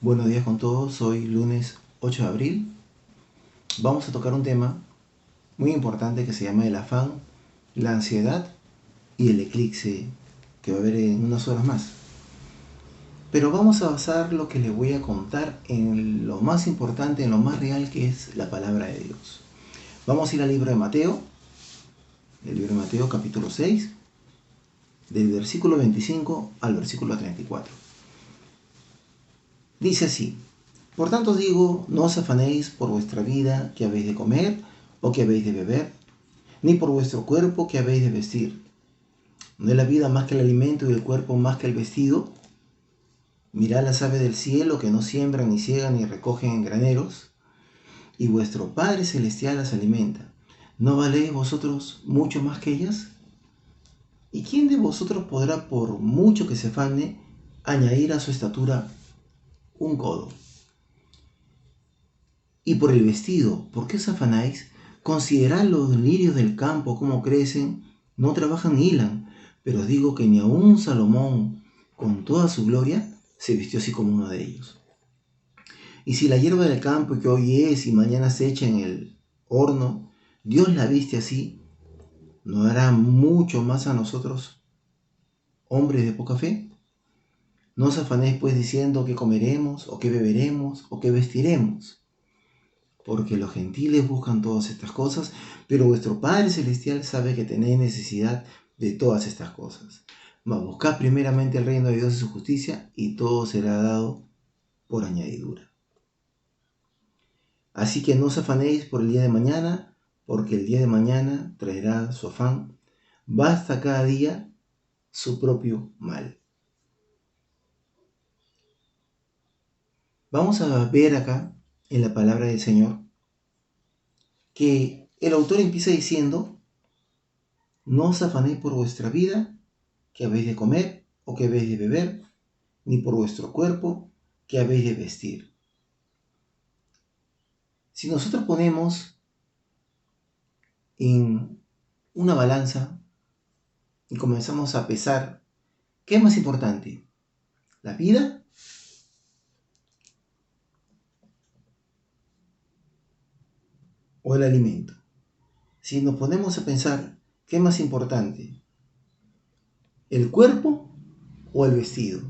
Buenos días con todos, hoy lunes 8 de abril. Vamos a tocar un tema muy importante que se llama el afán, la ansiedad y el eclipse que va a haber en unas horas más. Pero vamos a basar lo que les voy a contar en lo más importante, en lo más real que es la palabra de Dios. Vamos a ir al libro de Mateo, el libro de Mateo capítulo 6, del versículo 25 al versículo 34. Dice así: Por tanto digo, no os afanéis por vuestra vida, que habéis de comer o que habéis de beber, ni por vuestro cuerpo, que habéis de vestir. ¿No es la vida más que el alimento y el cuerpo más que el vestido? Mirad las aves del cielo, que no siembran, ni ciegan, ni recogen en graneros, y vuestro Padre Celestial las alimenta. ¿No valéis vosotros mucho más que ellas? ¿Y quién de vosotros podrá, por mucho que se afane, añadir a su estatura un codo? Y por el vestido, ¿por qué os afanáis? Considerad los lirios del campo, cómo crecen, no trabajan ni hilan, pero os digo que ni aun Salomón, con toda su gloria, se vistió así como uno de ellos. Y si la hierba del campo, que hoy es y mañana se echa en el horno, Dios la viste así, ¿no hará mucho más a nosotros, hombres de poca fe? No os afanéis pues diciendo qué comeremos, o qué beberemos, o qué vestiremos, porque los gentiles buscan todas estas cosas, pero vuestro Padre Celestial sabe que tenéis necesidad de todas estas cosas. Mas buscad primeramente el reino de Dios y su justicia, y todo será dado por añadidura. Así que no os afanéis por el día de mañana, porque el día de mañana traerá su afán. Basta cada día su propio mal. Vamos a ver acá, en la palabra del Señor, que el autor empieza diciendo: no os afanéis por vuestra vida, que habéis de comer o que habéis de beber, ni por vuestro cuerpo, que habéis de vestir. Si nosotros ponemos en una balanza y comenzamos a pesar, ¿qué es más importante? ¿La vida o el alimento? Si nos ponemos a pensar, ¿qué es más importante? ¿El cuerpo o el vestido?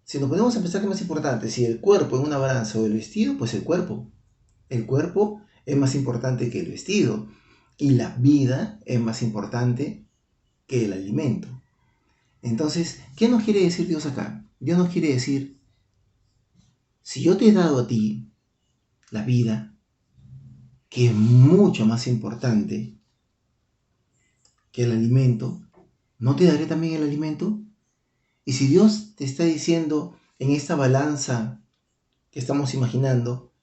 Si nos ponemos a pensar qué es más importante, si el cuerpo en una balanza o el vestido, pues el cuerpo. El cuerpo es más importante que el vestido y la vida es más importante que el alimento. Entonces, ¿qué nos quiere decir Dios acá? Dios nos quiere decir: si yo te he dado a ti la vida, que es mucho más importante que el alimento, ¿no te daré también el alimento? Y si Dios te está diciendo en esta balanza que estamos imaginando,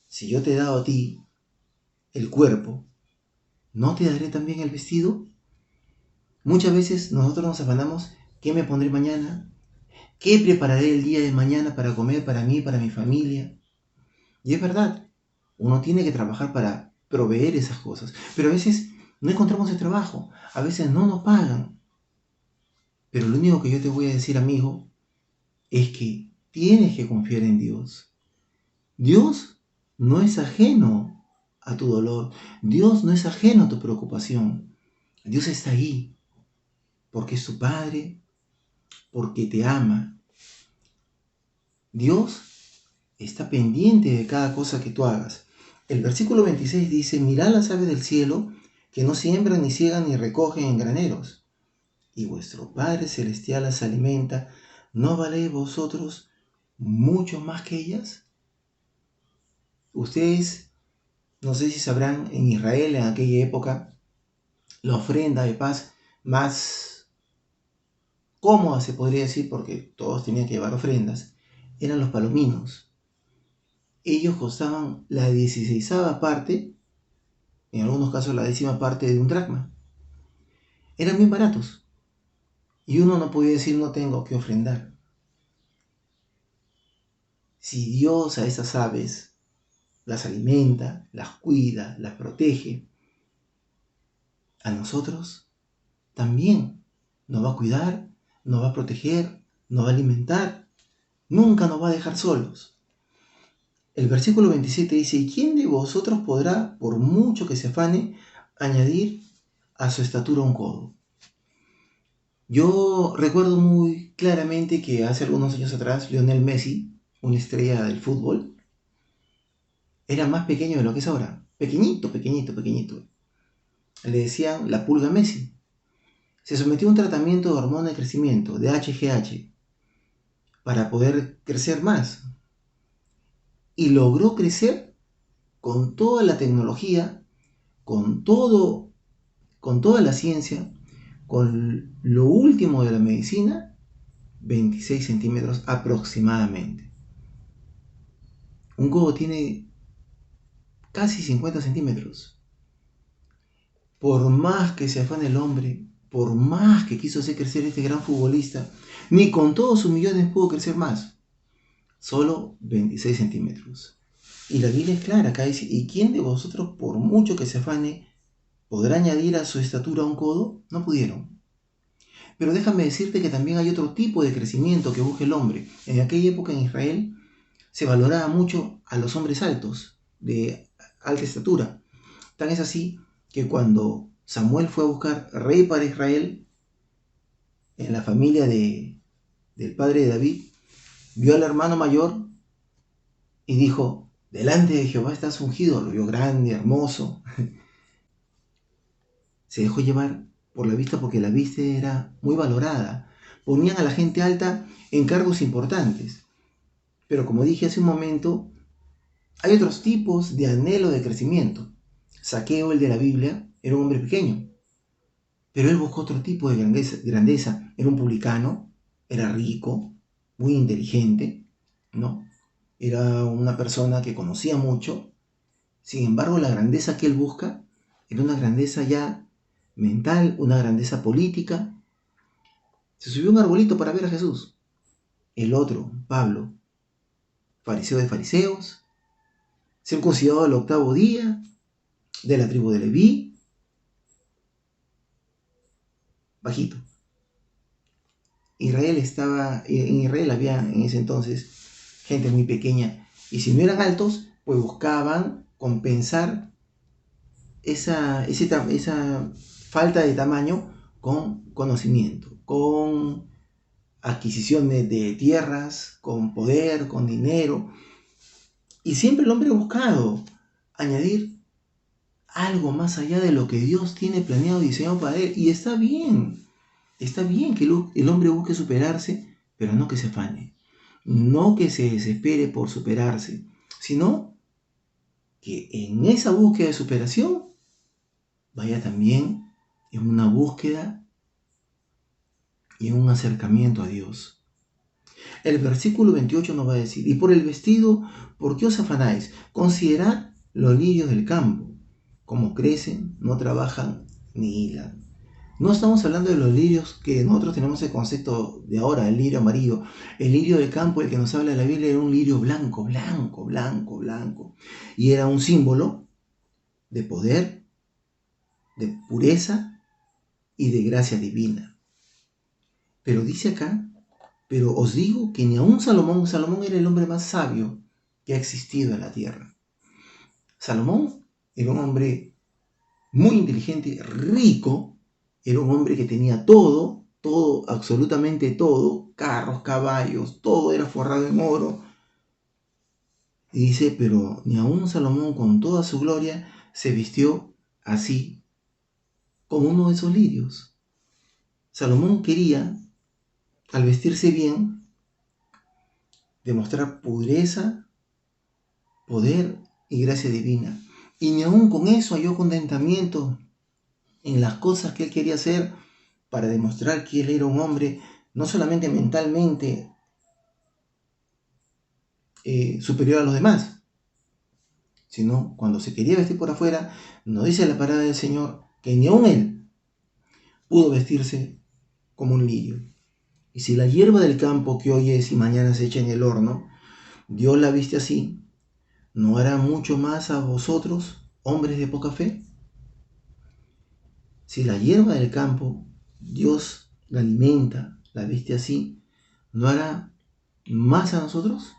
si yo te he dado a ti el cuerpo, ¿no te daré también el vestido? Muchas veces nosotros nos afanamos: ¿qué me pondré mañana? ¿Qué prepararé el día de mañana para comer para mí, para mi familia? Y es verdad, uno tiene que trabajar para proveer esas cosas, pero a veces no encontramos el trabajo, a veces no nos pagan. Pero lo único que yo te voy a decir, amigo, es que tienes que confiar en Dios. Dios no es ajeno a tu dolor, Dios no es ajeno a tu preocupación. Dios está ahí porque es tu Padre, porque te ama. Dios está pendiente de cada cosa que tú hagas. El versículo 26 dice: mirad las aves del cielo, que no siembran, ni ciegan, ni recogen en graneros, y vuestro Padre Celestial las alimenta. ¿No valéis vosotros mucho más que ellas? Ustedes, no sé si sabrán, en Israel en aquella época, la ofrenda de paz más cómoda, se podría decir, porque todos tenían que llevar ofrendas, eran los palominos. Ellos costaban la 16ª parte, en algunos casos la 10ª parte de un dracma. Eran bien baratos. Y uno no podía decir: no tengo que ofrendar. Si Dios a esas aves las alimenta, las cuida, las protege, a nosotros también nos va a cuidar, nos va a proteger, nos va a alimentar, Nunca nos va a dejar solos. El versículo 27 dice, ¿y quién de vosotros podrá, por mucho que se afane, añadir a su estatura un codo? Yo recuerdo muy claramente que hace algunos años atrás, Lionel Messi, una estrella del fútbol, era más pequeño de lo que es ahora. Pequeñito, pequeñito, pequeñito. Le decían la pulga Messi. Se sometió a un tratamiento de hormona de crecimiento, de HGH, para poder crecer más. Y logró crecer con toda la tecnología, con toda la ciencia, con lo último de la medicina, 26 centímetros aproximadamente. Un codo tiene casi 50 centímetros. Por más que se afane el hombre, por más que quiso hacer crecer este gran futbolista, ni con todos sus millones pudo crecer más. Solo 26 centímetros. Y la Biblia es clara, acá dice, ¿y quién de vosotros, por mucho que se afane, podrá añadir a su estatura un codo? No pudieron. Pero déjame decirte que también hay otro tipo de crecimiento que busca el hombre. En aquella época en Israel se valoraba mucho a los hombres altos, de alta estatura. Tan es así que cuando Samuel fue a buscar rey para Israel, en la familia del padre de David, vio al hermano mayor y dijo, delante de Jehová estás ungido. Lo vio grande, hermoso. Se dejó llevar por la vista porque la vista era muy valorada. Ponían a la gente alta en cargos importantes. Pero como dije hace un momento, hay otros tipos de anhelo de crecimiento. Saqueo, el de la Biblia, era un hombre pequeño, pero él buscó otro tipo de grandeza. Era un publicano, era rico, muy inteligente, ¿no? Era una persona que conocía mucho. Sin embargo, la grandeza que él busca era una grandeza ya mental, una grandeza política. Se subió a un arbolito para ver a Jesús. El otro, Pablo, fariseo de fariseos, circuncidado al octavo día, de la tribu de Leví, bajito. En Israel había en ese entonces gente muy pequeña, y si no eran altos, pues buscaban compensar esa falta de tamaño con conocimiento, con adquisición de tierras, con poder, con dinero. Y siempre el hombre ha buscado añadir algo más allá de lo que Dios tiene planeado y diseñado para él. Y está bien que el hombre busque superarse, pero no que se afane, no que se desespere por superarse, sino que en esa búsqueda de superación vaya también en una búsqueda y en un acercamiento a Dios. El versículo 28 nos va a decir, y por el vestido, ¿por qué os afanáis? Considerad los lirios del campo, como crecen, no trabajan ni hilan. No estamos hablando de los lirios que nosotros tenemos el concepto de ahora, el lirio amarillo. El lirio del campo, el que nos habla de la Biblia, era un lirio blanco, blanco, blanco, blanco. Y era un símbolo de poder, de pureza y de gracia divina. Pero dice acá, pero os digo que ni aun Salomón era el hombre más sabio que ha existido en la tierra. Salomón era un hombre muy inteligente, rico, era un hombre que tenía todo, absolutamente todo, carros, caballos, todo era forrado en oro. Y dice, pero ni aun Salomón con toda su gloria se vistió así como uno de esos lirios. Salomón quería, al vestirse bien, demostrar pureza, poder y gracia divina. Y ni aun con eso halló contentamiento en las cosas que él quería hacer para demostrar que él era un hombre no solamente mentalmente superior a los demás, sino cuando se quería vestir por afuera, nos dice la palabra del Señor que ni aun él pudo vestirse como un lirio. Y si la hierba del campo que hoy es y mañana se echa en el horno, Dios la viste así, ¿no hará mucho más a vosotros, hombres de poca fe? Si la hierba del campo Dios la alimenta, la viste así, ¿no hará ¿Más a nosotros?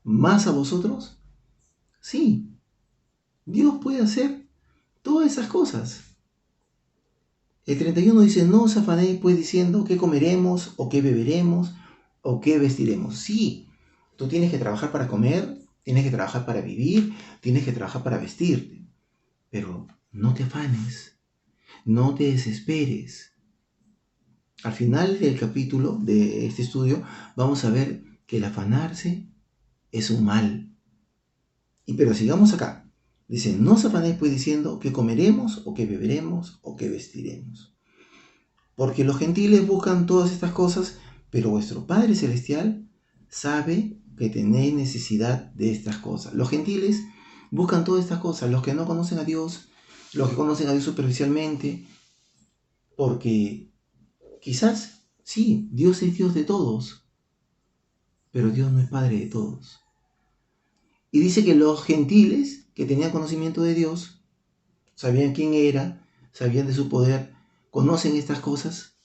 ¿Más a vosotros? Sí, Dios puede hacer todas esas cosas. El 31 dice, no os afanéis pues diciendo qué comeremos o qué beberemos o qué vestiremos. Sí, tú tienes que trabajar para comer, tienes que trabajar para vivir, tienes que trabajar para vestirte. Pero no te afanes, no te desesperes. Al final del capítulo de este estudio vamos a ver que el afanarse es un mal. Pero sigamos acá. Dice, no os afanéis pues diciendo qué comeremos o qué beberemos o qué vestiremos. Porque los gentiles buscan todas estas cosas, pero vuestro Padre Celestial sabe que tenéis necesidad de estas cosas. Los gentiles buscan todas estas cosas, los que no conocen a Dios, los que conocen a Dios superficialmente, porque quizás, sí, Dios es Dios de todos, pero Dios no es Padre de todos. Y dice que los gentiles que tenían conocimiento de Dios, sabían quién era, sabían de su poder, conocen estas cosas,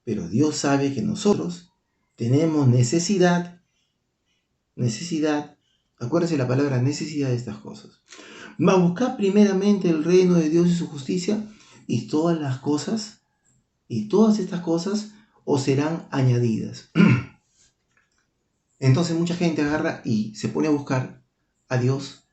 pero Dios sabe que nosotros tenemos necesidad, acuérdense la palabra necesidad de estas cosas. Mas buscad primeramente el reino de Dios y su justicia, y todas estas cosas os serán añadidas. Entonces mucha gente agarra y se pone a buscar a Dios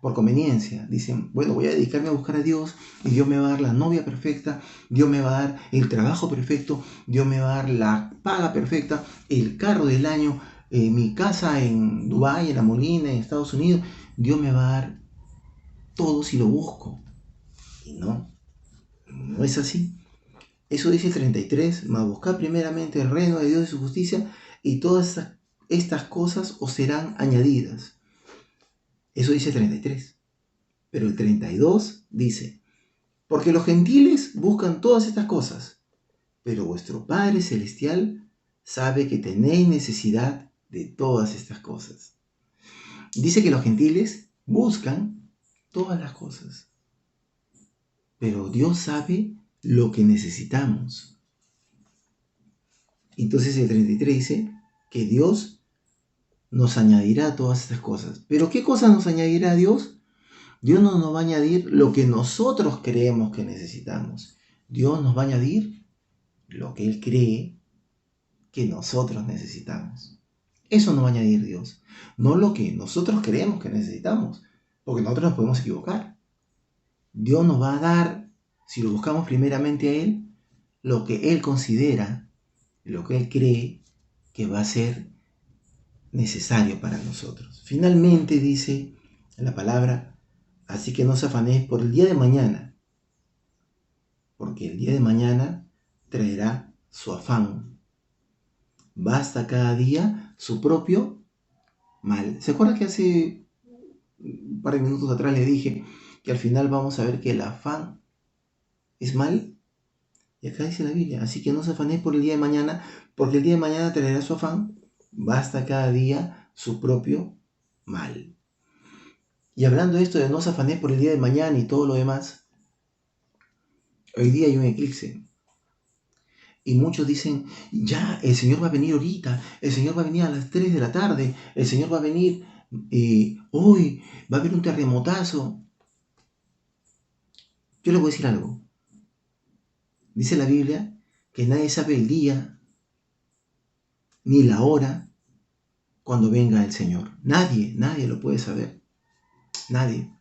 por conveniencia. Dicen, bueno, voy a dedicarme a buscar a Dios y Dios me va a dar la novia perfecta, Dios me va a dar el trabajo perfecto, Dios me va a dar la paga perfecta, el carro del año, mi casa en Dubái, en La Molina, en Estados Unidos. Dios me va a dar todo si lo busco. Y no es así. Eso dice el 33, mas buscad primeramente el reino de Dios y su justicia, y todas estas cosas os serán añadidas. Eso dice el 33. Pero el 32 dice, porque los gentiles buscan todas estas cosas, pero vuestro Padre Celestial sabe que tenéis necesidad de todas estas cosas. Dice que los gentiles buscan todas las cosas, pero Dios sabe lo que necesitamos. Entonces el 33 dice que Dios nos añadirá todas estas cosas. ¿Pero qué cosas nos añadirá Dios? Dios no nos va a añadir lo que nosotros creemos que necesitamos. Dios nos va a añadir lo que Él cree que nosotros necesitamos. Eso nos va a añadir Dios. No lo que nosotros creemos que necesitamos. Porque nosotros nos podemos equivocar. Dios nos va a dar, si lo buscamos primeramente a Él, lo que Él considera, lo que Él cree que va a ser necesario para nosotros. Finalmente dice la palabra, así que no os afanéis por el día de mañana, porque el día de mañana traerá su afán. Basta cada día su propio mal. ¿Se acuerda que hace un par de minutos atrás le dije que al final vamos a ver que el afán es mal? Y acá dice la Biblia, así que no os afanéis por el día de mañana, porque el día de mañana traerá su afán. Basta cada día su propio mal. Y hablando de esto de no os afanéis por el día de mañana y todo lo demás, hoy día hay un eclipse. Y muchos dicen, ya, el Señor va a venir ahorita, el Señor va a venir a las 3 de la tarde, el Señor va a venir hoy, va a haber un terremotazo. Yo les voy a decir algo. Dice la Biblia que nadie sabe el día ni la hora cuando venga el Señor. Nadie lo puede saber. Nadie.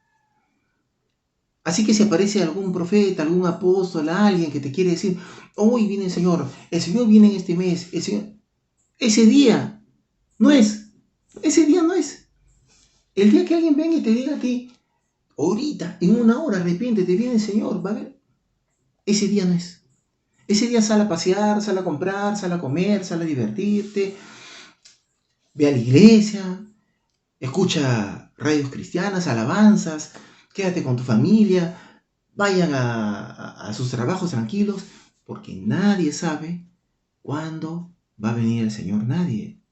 Así que si aparece algún profeta, algún apóstol, alguien que te quiere decir, hoy viene el Señor viene en este mes, el Señor, ese día no es, ese día no es. El día que alguien venga y te diga a ti, ahorita, en una hora, arrepiéntete, viene el Señor, va a ver, ese día no es. Ese día sal a pasear, sal a comprar, sal a comer, sal a divertirte, ve a la iglesia, escucha radios cristianas, alabanzas, quédate con tu familia, vayan a sus trabajos tranquilos, porque nadie sabe cuándo va a venir el Señor, nadie.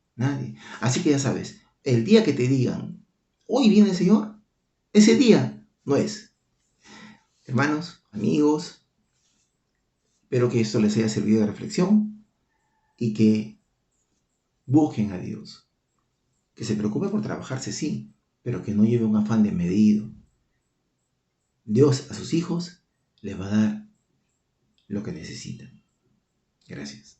Así que ya sabes, el día que te digan, hoy viene el Señor, ese día no es. Hermanos, amigos, espero que esto les haya servido de reflexión y que busquen a Dios. Que se preocupe por trabajarse, sí, pero que no lleve un afán desmedido. Dios a sus hijos les va a dar lo que necesitan. Gracias.